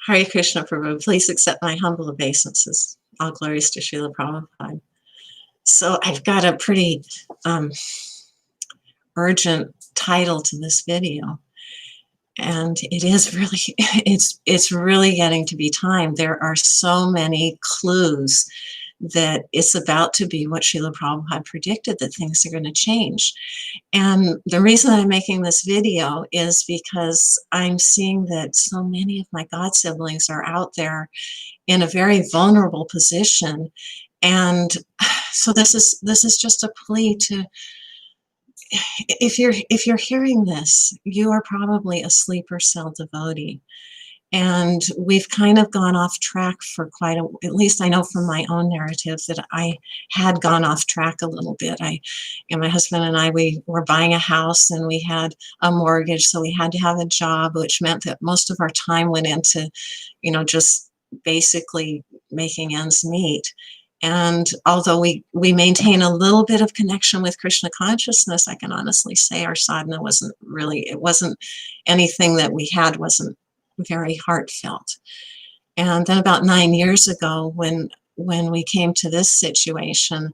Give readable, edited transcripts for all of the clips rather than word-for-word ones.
Hare Krishna Prabhu, please accept my humble obeisances. All glories to Srila Prabhupada. So I've got a pretty urgent title to this video. And it is really, it's really getting to be time. There are so many clues that it's about to be what Srila Prabhupada predicted, that things are going to change. And the reason I'm making this video is because I'm seeing that so many of my god siblings are out there in a very vulnerable position. And so this is just a plea to, if you're hearing this, you are probably a sleeper cell devotee. And we've kind of gone off track for at least I know from my own narrative that I had gone off track a little bit. My husband and I, we were buying a house and we had a mortgage, so we had to have a job, which meant that most of our time went into, just basically making ends meet. And although we maintain a little bit of connection with Krishna consciousness, I can honestly say our sadhana wasn't anything that we had wasn't very heartfelt. And then about 9 years ago, when we came to this situation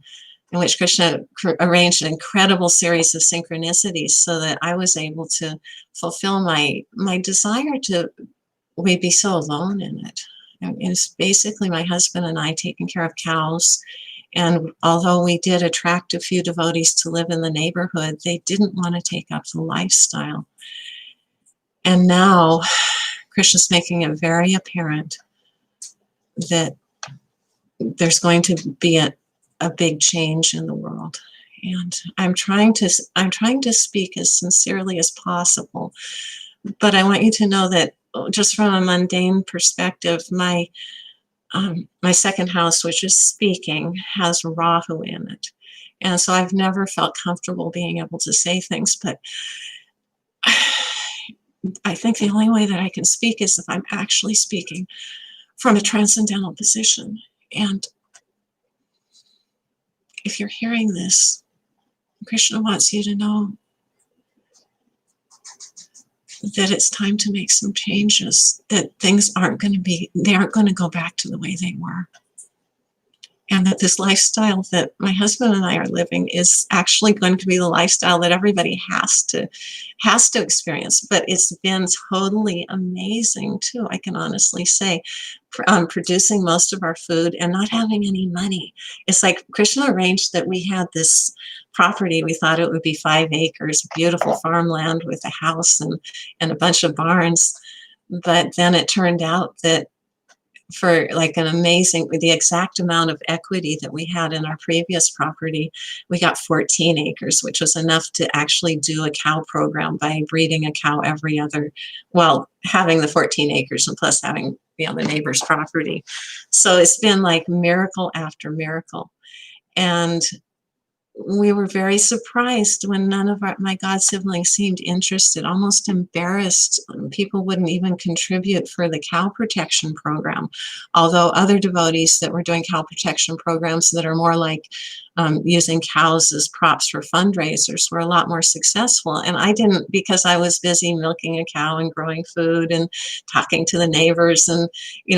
in which Krishna arranged an incredible series of synchronicities so that I was able to fulfill my desire to, we'd be so alone in it. It's basically my husband and I taking care of cows. And although we did attract a few devotees to live in the neighborhood, they didn't want to take up the lifestyle. And now Krishna's making it very apparent that there's going to be a big change in the world. And I'm trying to speak as sincerely as possible. But I want you to know that just from a mundane perspective, my second house, which is speaking, has Rahu in it. And so I've never felt comfortable being able to say things, but I think the only way that I can speak is if I'm actually speaking from a transcendental position. And if you're hearing this, Krishna wants you to know that it's time to make some changes, that things aren't going to go back to the way they were. And that this lifestyle that my husband and I are living is actually going to be the lifestyle that everybody has to experience. But it's been totally amazing too, I can honestly say, producing most of our food and not having any money. It's like Krishna arranged that we had this property. We thought it would be 5 acres, beautiful farmland with a house and a bunch of barns. But then it turned out that for like the exact amount of equity that we had in our previous property, we got 14 acres, which was enough to actually do a cow program by breeding a cow every other, having the 14 acres and plus having, the neighbor's property. So it's been like miracle after miracle. And we were very surprised when none of my god siblings seemed interested, almost embarrassed. People wouldn't even contribute for the cow protection program, although other devotees that were doing cow protection programs that are more like using cows as props for fundraisers were a lot more successful. And I didn't, because I was busy milking a cow and growing food and talking to the neighbors and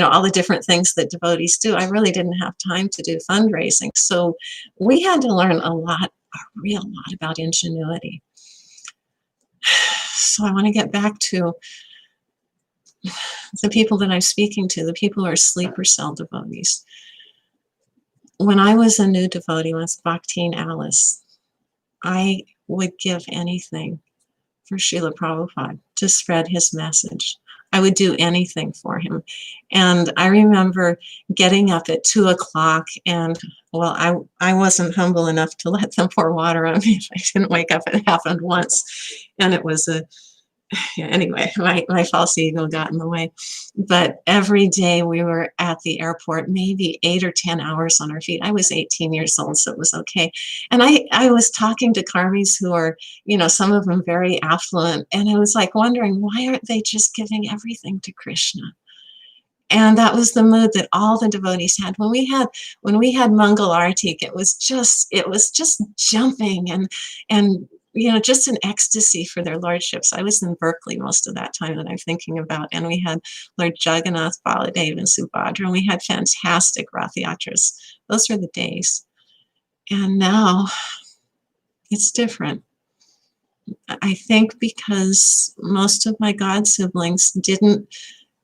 all the different things that devotees do. I really didn't have time to do fundraising. So we had to learn a real lot about ingenuity. So I want to get back to the people that I'm speaking to, the people who are sleeper cell devotees. When I was a new devotee with Bhakti and Alice, I would give anything for Srila Prabhupada to spread his message. I would do anything for him. And I remember getting up at 2 o'clock and, I wasn't humble enough to let them pour water on me if I didn't wake up. It happened once. And it was anyway, my false ego got in the way. But every day we were at the airport, maybe 8 or 10 hours on our feet. I was 18 years old, so it was okay. And I was talking to karmis who are, some of them very affluent. And I was like wondering, why aren't they just giving everything to Krishna? And that was the mood that all the devotees had. When we had Mangal Artik, it was just jumping and just an ecstasy for their lordships. I was in Berkeley most of that time that I'm thinking about, and we had Lord Jagannath, Baladev, and Subhadra, and we had fantastic Rath Yatras. Those were the days. And now it's different. I think because most of my god siblings didn't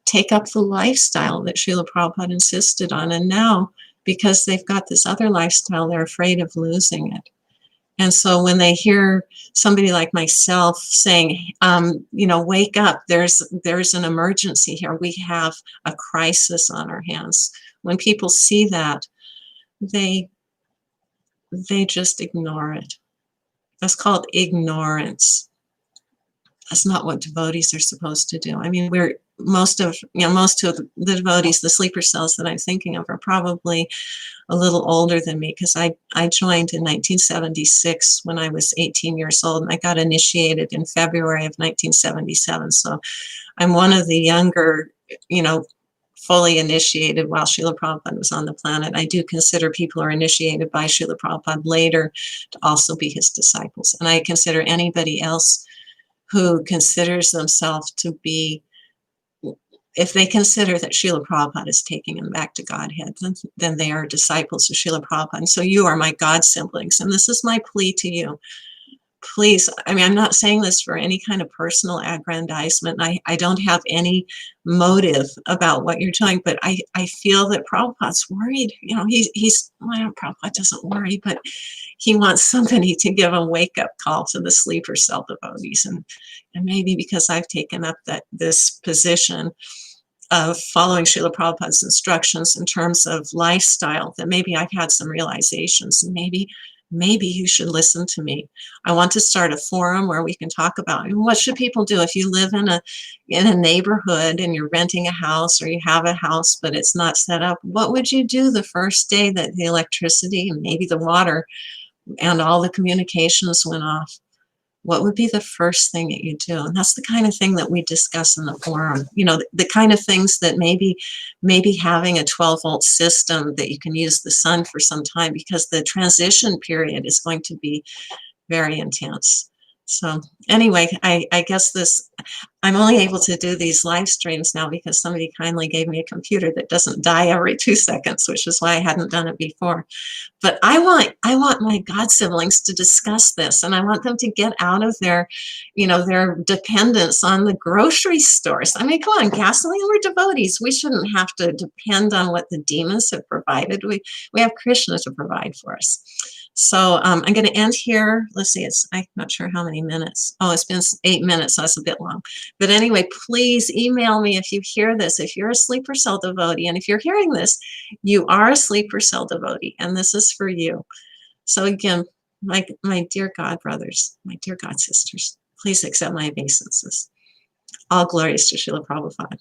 take up the lifestyle that Srila Prabhupada insisted on, and now, because they've got this other lifestyle, they're afraid of losing it. And so when they hear somebody like myself saying, wake up, there's an emergency here, we have a crisis on our hands. When people see that, they just ignore it. That's called ignorance. That's not what devotees are supposed to do. I mean, most of the devotees, the sleeper cells that I'm thinking of, are probably a little older than me, because I joined in 1976 when I was 18 years old, and I got initiated in February of 1977. So I'm one of the younger, fully initiated while Srila Prabhupada was on the planet. I do consider people who are initiated by Srila Prabhupada later to also be his disciples. And I consider anybody else who considers themselves to be, if they consider that Srila Prabhupada is taking them back to Godhead, then they are disciples of Srila Prabhupada. And so you are my God siblings. And this is my plea to you. Please, I mean, I'm not saying this for any kind of personal aggrandizement. I don't have any motive about what you're doing, but I feel that Prabhupada's worried. Prabhupada doesn't worry, but he wants somebody to give a wake-up call to the sleeper cell devotees. And maybe because I've taken up this position of following Srila Prabhupada's instructions in terms of lifestyle, that maybe I've had some realizations, and maybe you should listen to me. I want to start a forum where we can talk about what should people do if you live in a neighborhood and you're renting a house, or you have a house but it's not set up. What would you do the first day that the electricity and maybe the water and all the communications went off? What would be the first thing that you do? And that's the kind of thing that we discuss in the forum. The kind of things that maybe having a 12-volt system that you can use the sun for some time, because the transition period is going to be very intense. So anyway, I guess I'm only able to do these live streams now because somebody kindly gave me a computer that doesn't die every 2 seconds, which is why I hadn't done it before. But I want my god siblings to discuss this, and I want them to get out of their dependence on the grocery stores. I mean, come on, gasoline, we're devotees. We shouldn't have to depend on what the demons have provided. We have Krishna to provide for us. So I'm going to end here. Let's see, I'm not sure how many minutes. Oh, it's been 8 minutes, so that's a bit long. But anyway, please email me if you hear this. If you're a sleeper cell devotee, and if you're hearing this, you are a sleeper cell devotee, and this is for you. So again, my dear God brothers, my dear God sisters, please accept my obeisances. All glories to Srila Prabhupada.